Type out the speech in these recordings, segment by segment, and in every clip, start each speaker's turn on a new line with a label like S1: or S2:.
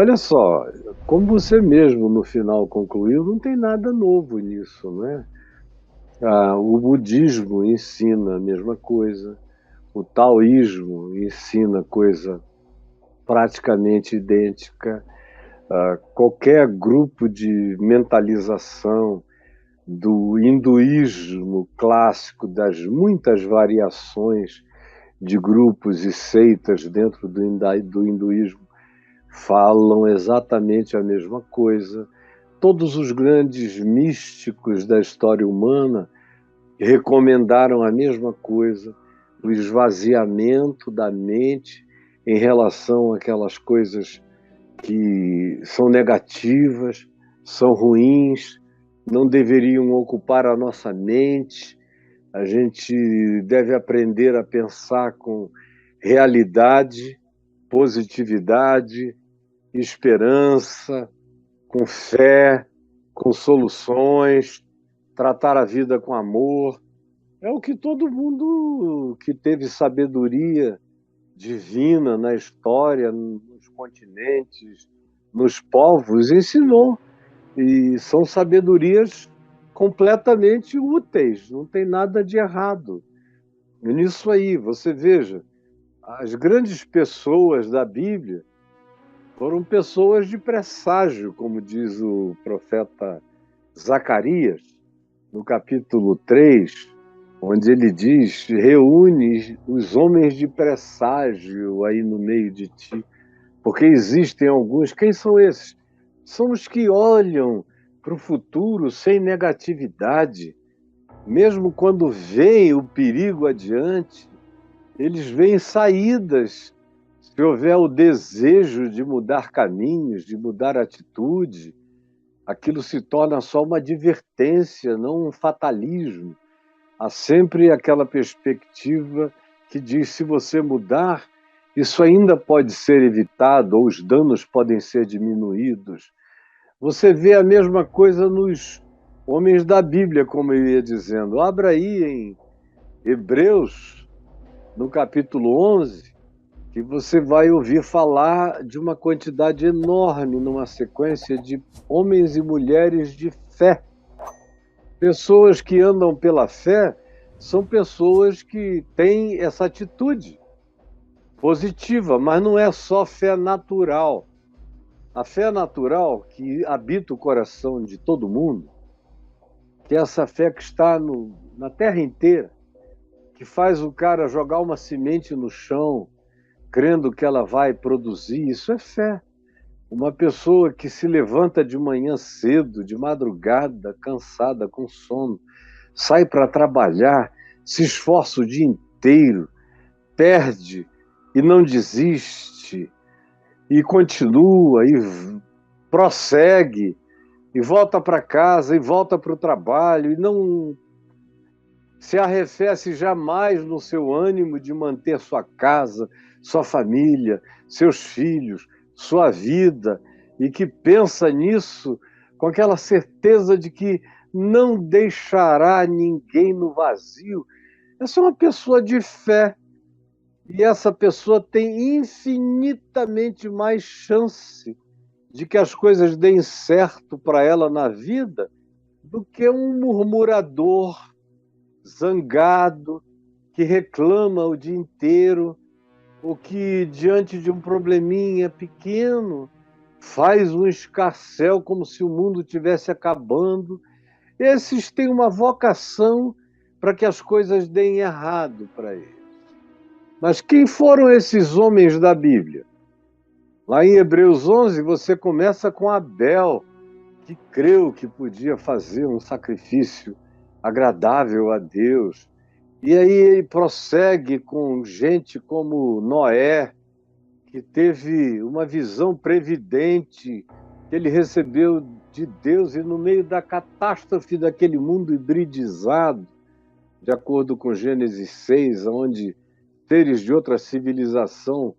S1: Olha só, como você mesmo no final concluiu, não tem nada novo nisso, né? O budismo ensina a mesma coisa, o taoísmo ensina coisa praticamente idêntica, qualquer grupo de mentalização do hinduísmo clássico, das muitas variações de grupos e seitas dentro do hinduísmo, falam exatamente a mesma coisa. Todos os grandes místicos da história humana recomendaram a mesma coisa, o esvaziamento da mente em relação àquelas coisas que são negativas, são ruins, não deveriam ocupar a nossa mente. A gente deve aprender a pensar com realidade, positividade, esperança, com fé, com soluções, tratar a vida com amor. É o que todo mundo que teve sabedoria divina na história, nos continentes, nos povos, ensinou. E são sabedorias completamente úteis, não tem nada de errado. E nisso aí, você veja, as grandes pessoas da Bíblia foram pessoas de presságio, como diz o profeta Zacarias, no capítulo 3, onde ele diz: reúne os homens de presságio aí no meio de ti, porque existem alguns. Quem são esses? São os que olham para o futuro sem negatividade, mesmo quando veem o perigo adiante, eles veem saídas. Se houver o desejo de mudar caminhos, de mudar atitude, aquilo se torna só uma advertência, não um fatalismo. Há sempre aquela perspectiva que diz: se você mudar, isso ainda pode ser evitado, ou os danos podem ser diminuídos. Você vê a mesma coisa nos homens da Bíblia, como eu ia dizendo. Abra aí em Hebreus, no capítulo 11, que você vai ouvir falar de uma quantidade enorme, numa sequência de homens e mulheres de fé. Pessoas que andam pela fé são pessoas que têm essa atitude positiva, mas não é só fé natural. A fé natural que habita o coração de todo mundo, que é essa fé que está na terra inteira, que faz o cara jogar uma semente no chão, crendo que ela vai produzir, isso é fé. Uma pessoa que se levanta de manhã cedo, de madrugada, cansada, com sono, sai para trabalhar, se esforça o dia inteiro, perde e não desiste, e continua, e prossegue, e volta para casa, e volta para o trabalho, e não se arrefece jamais no seu ânimo de manter sua casa, sua família, seus filhos, sua vida, e que pensa nisso com aquela certeza de que não deixará ninguém no vazio. Essa é uma pessoa de fé, e essa pessoa tem infinitamente mais chance de que as coisas deem certo para ela na vida do que um murmurador zangado, que reclama o dia inteiro, ou que, diante de um probleminha pequeno, faz um escarcéu como se o mundo estivesse acabando. Esses têm uma vocação para que as coisas deem errado para eles. Mas quem foram esses homens da Bíblia? Lá em Hebreus 11, você começa com Abel, que creu que podia fazer um sacrifício agradável a Deus. E aí ele prossegue com gente como Noé, que teve uma visão previdente que ele recebeu de Deus, e no meio da catástrofe daquele mundo hibridizado, de acordo com Gênesis 6, onde seres de outra civilização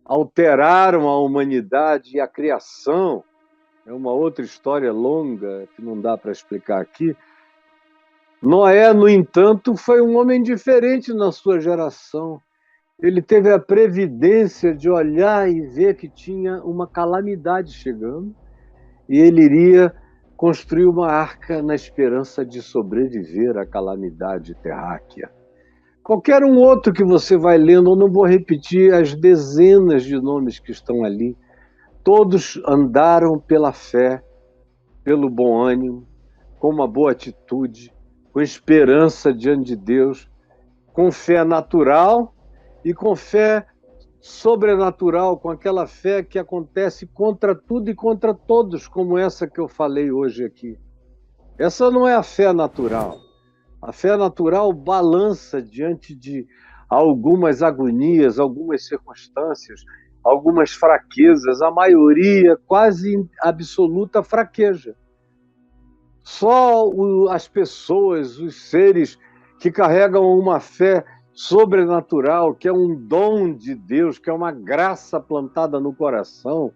S1: alteraram a humanidade e a criação, é uma outra história longa que não dá para explicar aqui. Noé, no entanto, foi um homem diferente na sua geração. Ele teve a previdência de olhar e ver que tinha uma calamidade chegando, e ele iria construir uma arca na esperança de sobreviver à calamidade terráquea. Qualquer um outro que você vai lendo, eu não vou repetir as dezenas de nomes que estão ali, todos andaram pela fé, pelo bom ânimo, com uma boa atitude, com esperança diante de Deus, com fé natural e com fé sobrenatural, com aquela fé que acontece contra tudo e contra todos, como essa que eu falei hoje aqui. Essa não é a fé natural. A fé natural balança diante de algumas agonias, algumas circunstâncias, algumas fraquezas, a maioria quase absoluta fraqueja. Só as pessoas, os seres que carregam uma fé sobrenatural, que é um dom de Deus, que é uma graça plantada no coração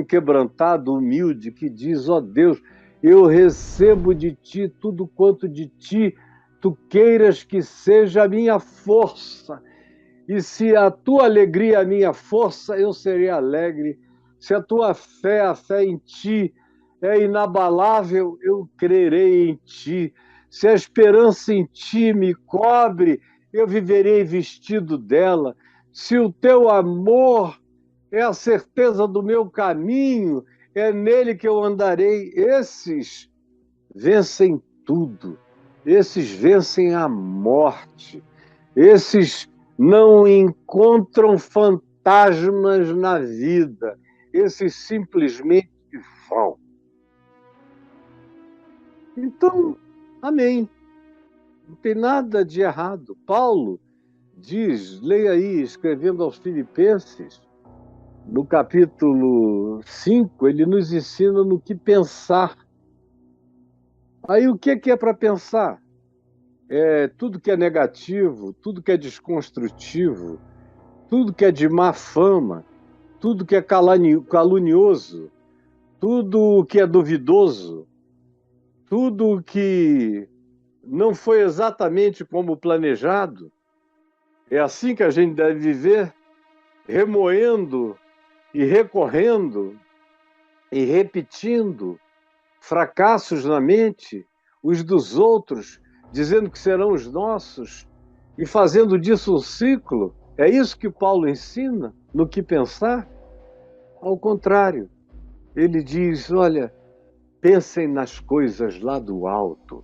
S1: quebrantado, humilde, que diz: ó Deus, eu recebo de ti tudo quanto de ti tu queiras que seja a minha força. E se a tua alegria é a minha força, eu serei alegre. Se a tua fé, a fé em ti, é inabalável, eu crerei em ti. Se a esperança em ti me cobre, eu viverei vestido dela. Se o teu amor é a certeza do meu caminho, é nele que eu andarei. Esses vencem tudo, esses vencem a morte, esses não encontram fantasmas na vida, esses simplesmente vão. Então, amém. Não tem nada de errado. Paulo diz, leia aí, escrevendo aos Filipenses, no capítulo 5, ele nos ensina no que pensar. Aí o que é para pensar? É tudo que é negativo, tudo que é desconstrutivo, tudo que é de má fama, tudo que é calunioso, tudo que é duvidoso, tudo que não foi exatamente como planejado. É assim que a gente deve viver, remoendo e recorrendo e repetindo fracassos na mente, os dos outros, dizendo que serão os nossos, e fazendo disso um ciclo. É isso que Paulo ensina no que pensar? Ao contrário, ele diz: olha, pensem nas coisas lá do alto,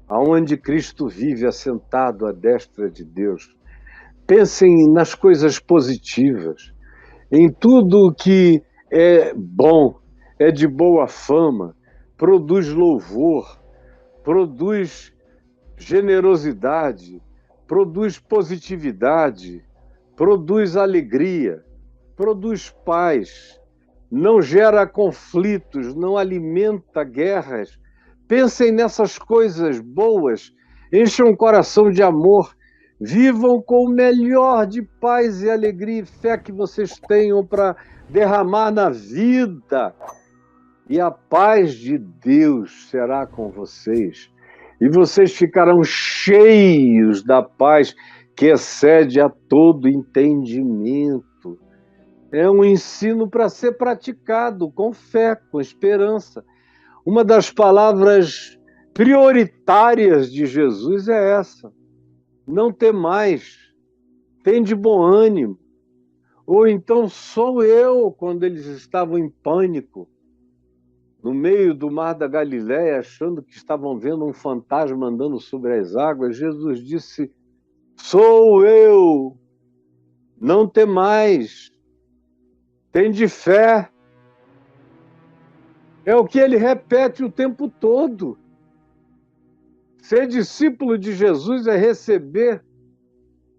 S1: aonde Cristo vive assentado à destra de Deus. Pensem nas coisas positivas, em tudo que é bom, é de boa fama, produz louvor, produz generosidade, produz positividade, produz alegria, produz paz, não gera conflitos, não alimenta guerras. Pensem nessas coisas boas, encham o coração de amor, vivam com o melhor de paz e alegria e fé que vocês tenham para derramar na vida. E a paz de Deus será com vocês. E vocês ficarão cheios da paz que excede a todo entendimento. É um ensino para ser praticado com fé, com esperança. Uma das palavras prioritárias de Jesus é essa: não temais, tem de bom ânimo. Ou então sou eu, quando eles estavam em pânico, no meio do mar da Galiléia, achando que estavam vendo um fantasma andando sobre as águas, Jesus disse: sou eu, não temais, tende fé. É o que ele repete o tempo todo. Ser discípulo de Jesus é receber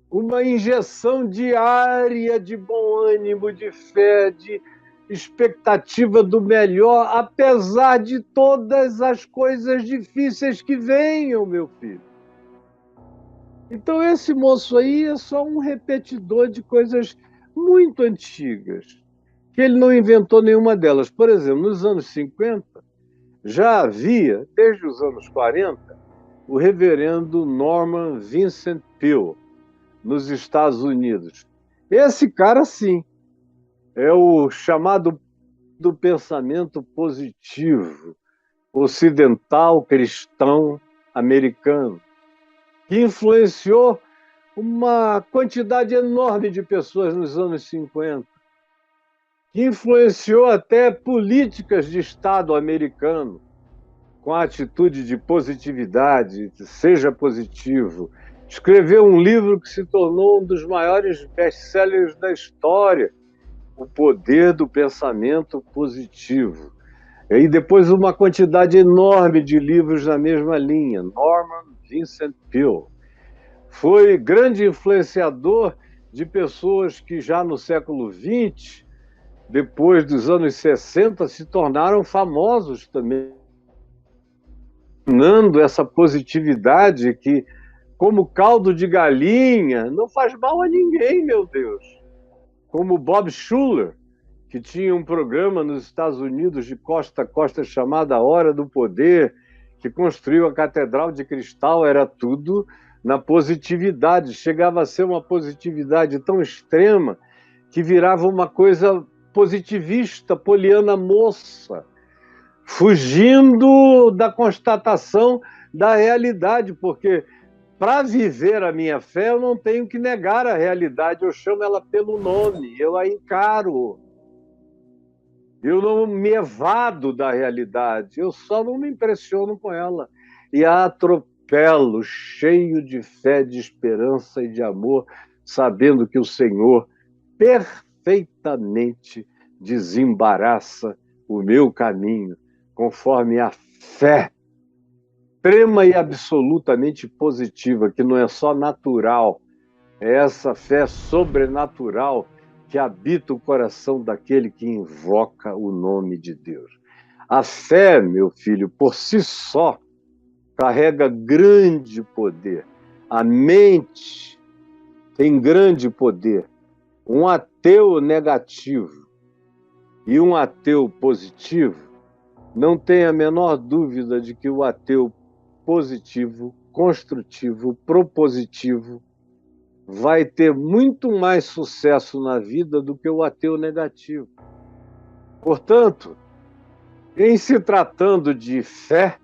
S1: uma injeção diária de bom ânimo, de fé, de expectativa do melhor, apesar de todas as coisas difíceis que venham, meu filho. Então esse moço aí é só um repetidor de coisas muito antigas, que ele não inventou nenhuma delas. Por exemplo, nos anos 50, já havia, desde os anos 40, o reverendo Norman Vincent Peale. nos Estados Unidos. Esse cara, sim, é o chamado do pensamento positivo, ocidental, cristão, americano, que influenciou uma quantidade enorme de pessoas nos anos 50, que influenciou até políticas de Estado americano, com a atitude de positividade, seja positivo. Escreveu um livro que se tornou um dos maiores best-sellers da história, O Poder do Pensamento Positivo. E depois uma quantidade enorme de livros na mesma linha. Norman Vincent Peale foi grande influenciador de pessoas que já no século XX, depois dos anos 60, se tornaram famosos também, ensinando essa positividade que, como caldo de galinha, não faz mal a ninguém, meu Deus. Como Bob Schuller, que tinha um programa nos Estados Unidos de costa a costa chamado A Hora do Poder, que construiu a Catedral de Cristal, era tudo na positividade. Chegava a ser uma positividade tão extrema que virava uma coisa positivista, poliana moça, fugindo da constatação da realidade, porque para viver a minha fé eu não tenho que negar a realidade, eu chamo ela pelo nome, eu a encaro. Eu não me evado da realidade, eu só não me impressiono com ela. E a atropelo, cheio de fé, de esperança e de amor, sabendo que o Senhor perfeitamente desembaraça o meu caminho, conforme a fé extrema e absolutamente positiva, que não é só natural, é essa fé sobrenatural que habita o coração daquele que invoca o nome de Deus. A fé, meu filho, por si só, carrega grande poder. A mente tem grande poder. Um ateu negativo e um ateu positivo, não tem a menor dúvida de que o ateu positivo, construtivo, propositivo, vai ter muito mais sucesso na vida do que o ateu negativo. Portanto, em se tratando de fé,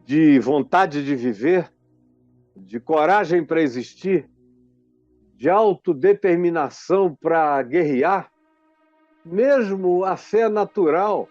S1: de vontade de viver, de coragem para existir, de autodeterminação para guerrear, mesmo a fé natural,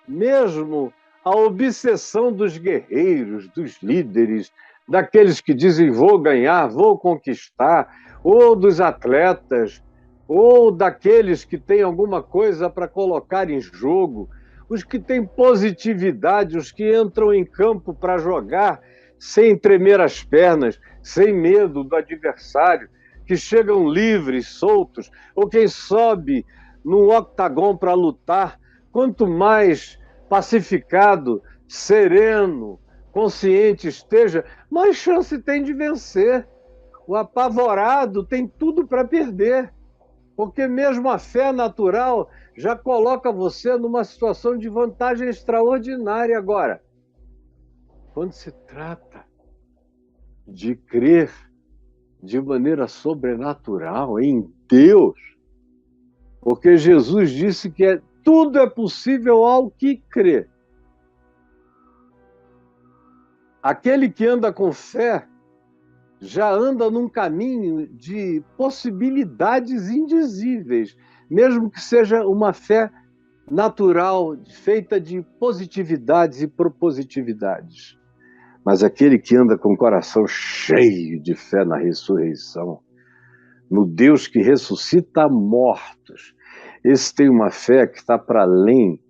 S1: mesmo a obsessão dos guerreiros, dos líderes, daqueles que dizem vou ganhar, vou conquistar, ou dos atletas, ou daqueles que têm alguma coisa para colocar em jogo, os que têm positividade, os que entram em campo para jogar sem tremer as pernas, sem medo do adversário, que chegam livres, soltos, ou quem sobe num octagon para lutar, quanto mais pacificado, sereno, consciente esteja, mais chance tem de vencer. O apavorado tem tudo para perder, porque mesmo a fé natural já coloca você numa situação de vantagem extraordinária. Agora, quando se trata de crer de maneira sobrenatural em Deus, porque Jesus disse que tudo é possível ao que crê. Aquele que anda com fé já anda num caminho de possibilidades indizíveis, mesmo que seja uma fé natural, feita de positividades e propositividades. Mas aquele que anda com o coração cheio de fé na ressurreição, no Deus que ressuscita mortos, esse tem uma fé que está para além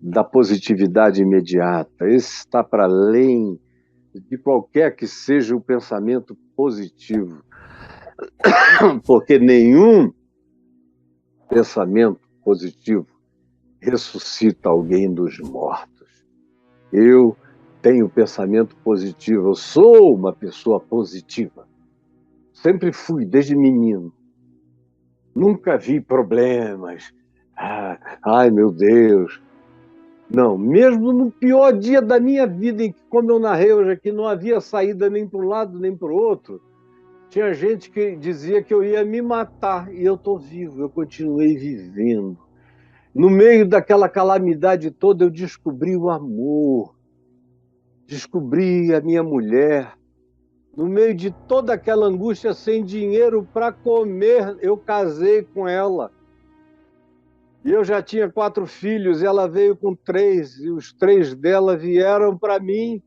S1: da positividade imediata, esse está para além de qualquer que seja o pensamento positivo, porque nenhum pensamento positivo ressuscita alguém dos mortos. Eu tenho pensamento positivo, eu sou uma pessoa positiva, sempre fui, desde menino. Nunca vi problemas. Ai, meu Deus. Não, mesmo no pior dia da minha vida, em que, como eu narrei hoje aqui, não havia saída nem para um lado nem para o outro, Tinha gente que dizia que eu ia me matar, e eu estou vivo, eu continuei vivendo. No meio daquela calamidade toda, eu descobri o amor, descobri a minha mulher. No meio de toda aquela angústia, sem dinheiro para comer, eu casei com ela. E eu já tinha 4 filhos, ela veio com 3, e os 3 dela vieram para mim.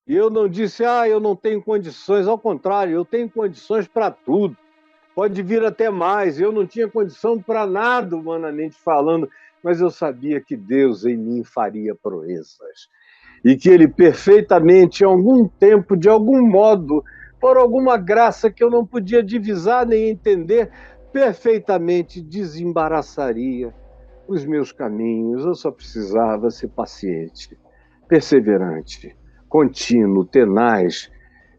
S1: E eu não disse, eu não tenho condições, ao contrário, eu tenho condições para tudo. Pode vir até mais. Eu não tinha condição para nada, humanamente falando, mas eu sabia que Deus em mim faria proezas. E que Ele perfeitamente, em algum tempo, de algum modo, por alguma graça que eu não podia divisar nem entender, perfeitamente desembaraçaria os meus caminhos. Eu só precisava ser paciente, perseverante, contínuo, tenaz,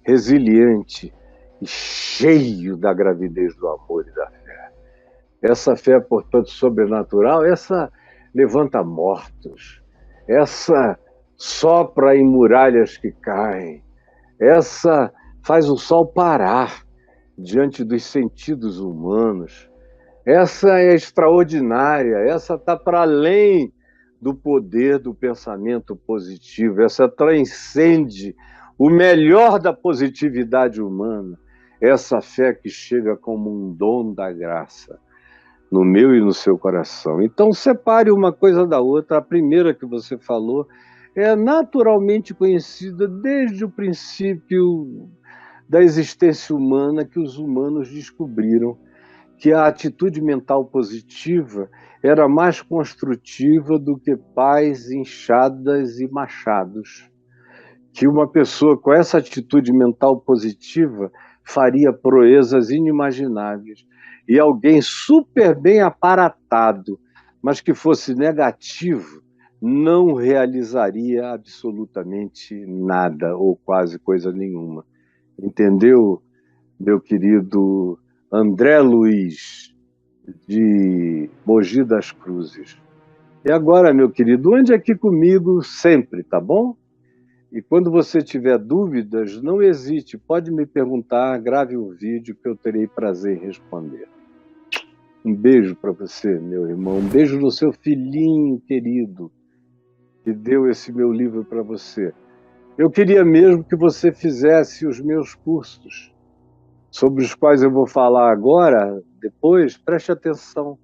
S1: resiliente e cheio da gravidez do amor e da fé. Essa fé, portanto, sobrenatural, essa levanta mortos, essa sopra em muralhas que caem, essa faz o sol parar diante dos sentidos humanos. Essa é extraordinária, essa está para além do poder do pensamento positivo, essa transcende o melhor da positividade humana, essa fé que chega como um dom da graça no meu e no seu coração. Então, separe uma coisa da outra. A primeira que você falou é naturalmente conhecida desde o princípio da existência humana, que os humanos descobriram que a atitude mental positiva era mais construtiva do que pás, enxadas e machados. Que uma pessoa com essa atitude mental positiva faria proezas inimagináveis. E alguém super bem aparatado, mas que fosse negativo, não realizaria absolutamente nada, ou quase coisa nenhuma. Entendeu, meu querido André Luiz, de Mogi das Cruzes? E agora, meu querido, ande aqui comigo sempre, tá bom? E quando você tiver dúvidas, não hesite, pode me perguntar, grave um vídeo que eu terei prazer em responder. Um beijo para você, meu irmão, um beijo no seu filhinho querido, que deu esse meu livro para você. Eu queria mesmo que você fizesse os meus cursos, sobre os quais eu vou falar agora, depois, preste atenção.